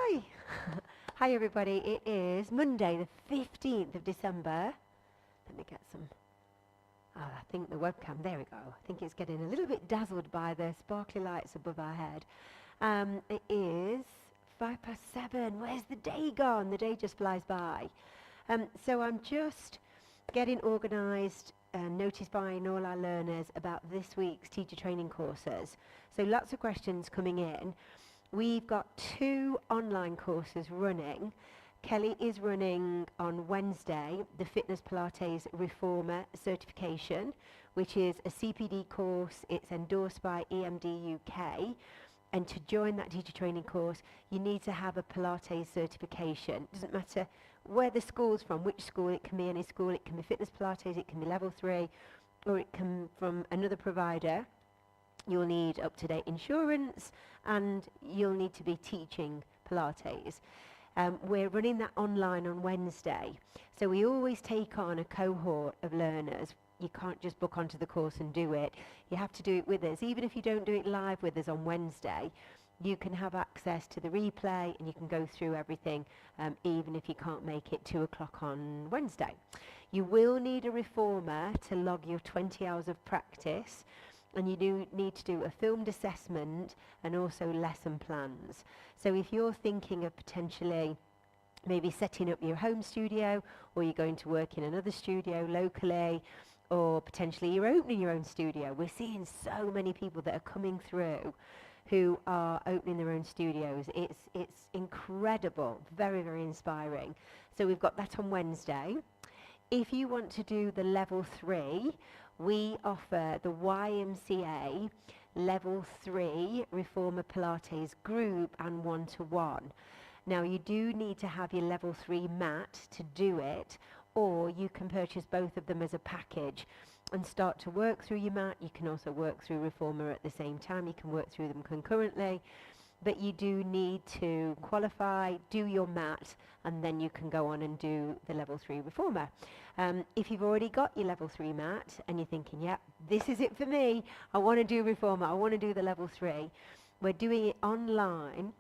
Hi. Hi everybody. It is Monday the 15th of December. Let me get some... I think the webcam, there we go. I think it's getting a little bit dazzled by the sparkly lights above our head. It is 7:05. Where's the day gone? The day just flies by. So I'm just getting organised and notifying all our learners about this week's teacher training courses. So lots of questions coming in. We've got 2 online courses running. Kelly is running on Wednesday the Fitness Pilates Reformer Certification, which is a CPD course. It's endorsed by EMD UK. And to join that teacher training course, you need to have a Pilates certification. It doesn't matter where the school's from, which school. It can be any school. It can be Fitness Pilates, it can be level 3, or it can from another provider. You'll need up-to-date insurance and you'll need to be teaching Pilates. We're running that online on Wednesday. So we always take on a cohort of learners. You can't just book onto the course and do it. You have to do it with us. Even if you don't do it live with us on Wednesday, you can have access to the replay and you can go through everything, even if you can't make it 2 o'clock on Wednesday. You will need a reformer to log your 20 hours of practice. And you do need to do a filmed assessment and also lesson plans. So if you're thinking of potentially maybe setting up your home studio, or you're going to work in another studio locally, or potentially you're opening your own studio, we're seeing so many people that are coming through who are opening their own studios. It's incredible, very, very inspiring. So we've got that on Wednesday. If you want to do the level 3, we offer the YMCA Level 3 Reformer Pilates group and one-to-one. Now you do need to have your Level 3 mat to do it, or you can purchase both of them as a package and start to work through your mat. You can also work through Reformer at the same time. You can work through them concurrently. But you do need to qualify, do your mat, and then you can go on and do the level 3 reformer. If you've already got your level 3 mat and you're thinking, yeah, this is it for me, I want to do reformer, I want to do the level 3, we're doing it online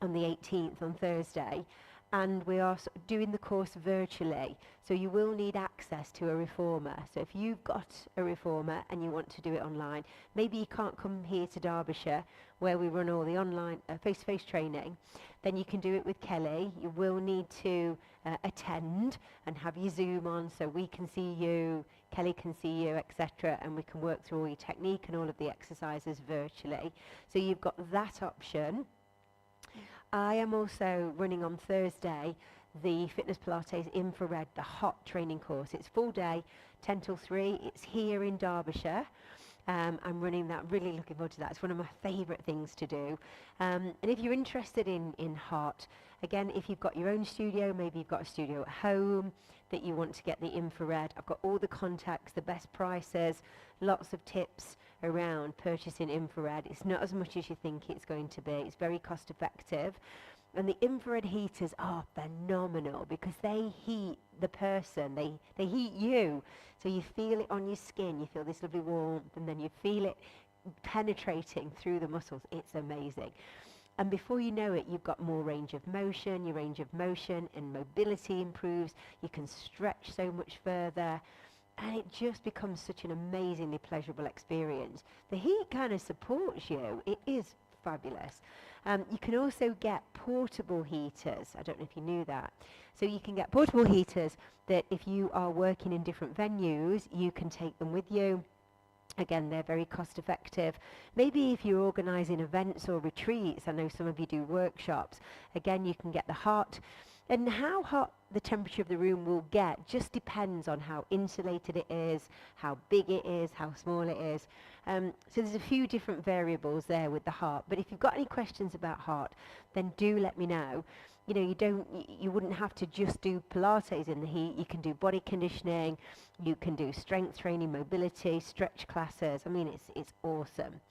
on the 18th on Thursday, and we are doing the course virtually. So you will need access to a reformer. So if you've got a reformer and you want to do it online, maybe you can't come here to Derbyshire where we run all the online face-to-face training, then you can do it with Kelly. You will need to attend and have your Zoom on so we can see you, Kelly can see you, etc., and we can work through all your technique and all of the exercises virtually. So you've got that option. I am also running on Thursday the Fitness Pilates Infrared, the hot training course. It's full day, 10 till 3. It's here in Derbyshire. I'm running that, really looking forward to that. It's one of my favourite things to do. And if you're interested in hot, again, if you've got your own studio, maybe you've got a studio at home that you want to get the infrared, I've got all the contacts, the best prices, lots of tips around purchasing infrared. It's not as much as you think it's going to be. It's very cost effective. And the infrared heaters are phenomenal because they heat the person, they heat you. So you feel it on your skin, you feel this lovely warmth, and then you feel it penetrating through the muscles. It's amazing. And before you know it, you've got more range of motion, your range of motion and mobility improves, you can stretch so much further, and it just becomes such an amazingly pleasurable experience. The heat kind of supports you. It is fabulous. You can also get portable heaters. I don't know if you knew that. So you can get portable heaters that if you are working in different venues, you can take them with you. Again, they're very cost effective. Maybe if you're organising events or retreats, I know some of you do workshops, again, you can get the hot. And how hot the temperature of the room will get just depends on how insulated it is, how big it is, how small it is. So there's a few different variables there with the heart. But if you've got any questions about heart, then do let me know. You know, you wouldn't have to just do Pilates in the heat. You can do body conditioning, you can do strength training, mobility, stretch classes. I mean, it's awesome.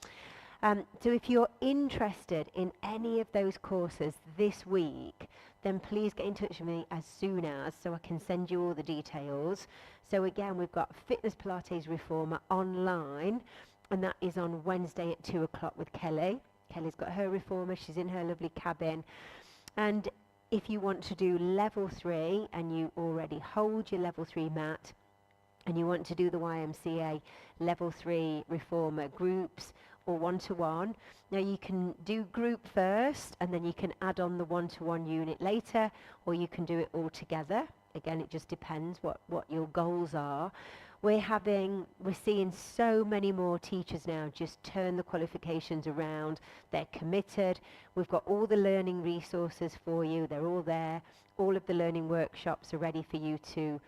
So if you're interested in any of those courses this week, then please get in touch with me as soon as, so I can send you all the details. So again, we've got Fitness Pilates Reformer online, and that is on Wednesday at 2 o'clock with Kelly. Kelly's got her reformer, she's in her lovely cabin. And if you want to do level 3 and you already hold your level 3 mat and you want to do the YMCA level 3 reformer groups or one-to-one, now you can do group first and then you can add on the one-to-one unit later, or you can do it all together. Again, it just depends what your goals are. We're seeing so many more teachers now just turn the qualifications around. They're committed. We've got all the learning resources for you. They're all there. All of the learning workshops are ready for you to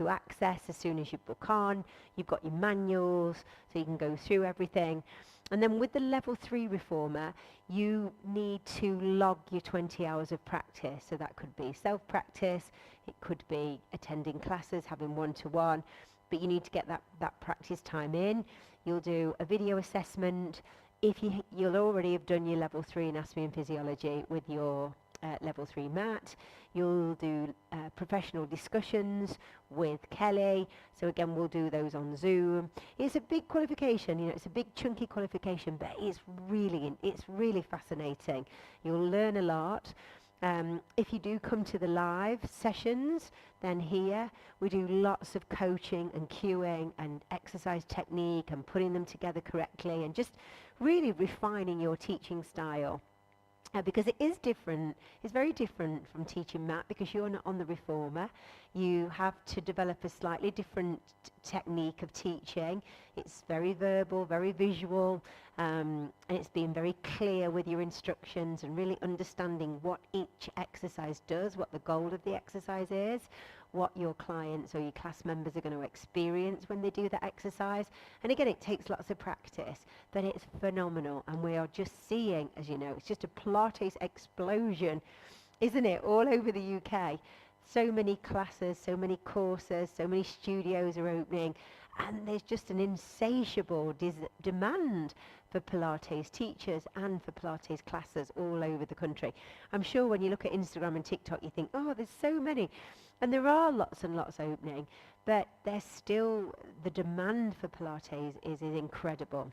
access as soon as you book on. You've got your manuals, so you can go through everything. And then with the level 3 reformer, you need to log your 20 hours of practice. So that could be self-practice, it could be attending classes, having one-to-one, but you need to get that practice time in. You'll do a video assessment. If you'll already have done your level 3 anatomy and physiology with your level 3 mat. You'll do professional discussions with Kelly. So again, we'll do those on Zoom. It's a big qualification, it's a big chunky qualification, but it's really fascinating. You'll learn a lot. If you do come to the live sessions, then here we do lots of coaching and cueing and exercise technique and putting them together correctly and just really refining your teaching style. Because it is different, it's very different from teaching mat because you're not on the reformer. You have to develop a slightly different technique of teaching. It's very verbal, very visual, and it's being very clear with your instructions and really understanding what each exercise does, what the goal of the exercise is, what your clients or your class members are going to experience when they do that exercise. And again, it takes lots of practice, but it's phenomenal. And we are just seeing, as you know, it's just a Pilates explosion, isn't it, all over the UK. So many classes, so many courses, so many studios are opening, and there's just an insatiable demand for Pilates teachers and for Pilates classes all over the country. I'm sure when you look at Instagram and TikTok, you think, oh, there's so many. And there are lots and lots opening, but there's still, the demand for Pilates is incredible.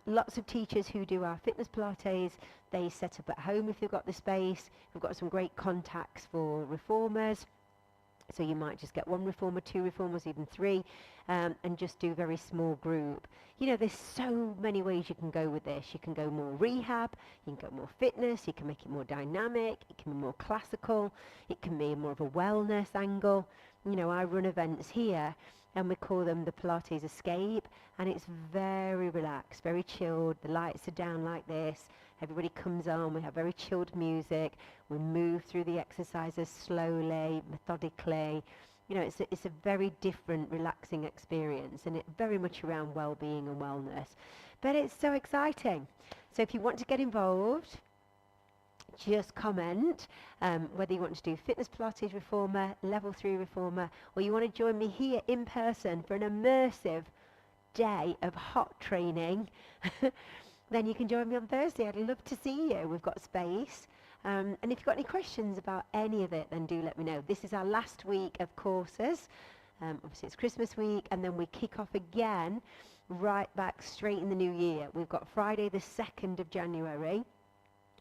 Lots of teachers who do our fitness Pilates, they set up at home if they've got the space. We've got some great contacts for reformers. So you might just get one reformer, 2 reformers, even 3, and just do a very small group. There's so many ways you can go with this. You can go more rehab, you can go more fitness, you can make it more dynamic, it can be more classical, it can be more of a wellness angle. I run events here, and we call them the Pilates Escape, and it's very relaxed, very chilled. The lights are down like this. Everybody comes on, we have very chilled music, we move through the exercises slowly, methodically. It's a very different, relaxing experience, and it's very much around well-being and wellness. But it's so exciting. So if you want to get involved, just comment whether you want to do Fitness Pilates Reformer, Level 3 Reformer, or you want to join me here in person for an immersive day of hot training. Then you can join me on Thursday. I'd love to see you. We've got space. And if you've got any questions about any of it, then do let me know. This is our last week of courses. Obviously, it's Christmas week, and then we kick off again right back straight in the new year. We've got Friday the 2nd of January.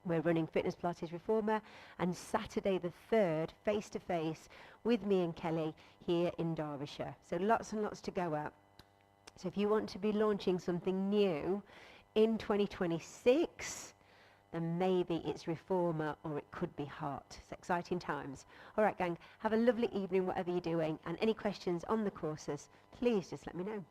We're running Fitness Pilates Reformer, and Saturday the 3rd, face-to-face with me and Kelly here in Derbyshire. So lots and lots to go at. So if you want to be launching something new in 2026, then maybe it's Reformer or it could be Hot. It's exciting times. All right, gang, have a lovely evening, whatever you're doing. And any questions on the courses, please just let me know.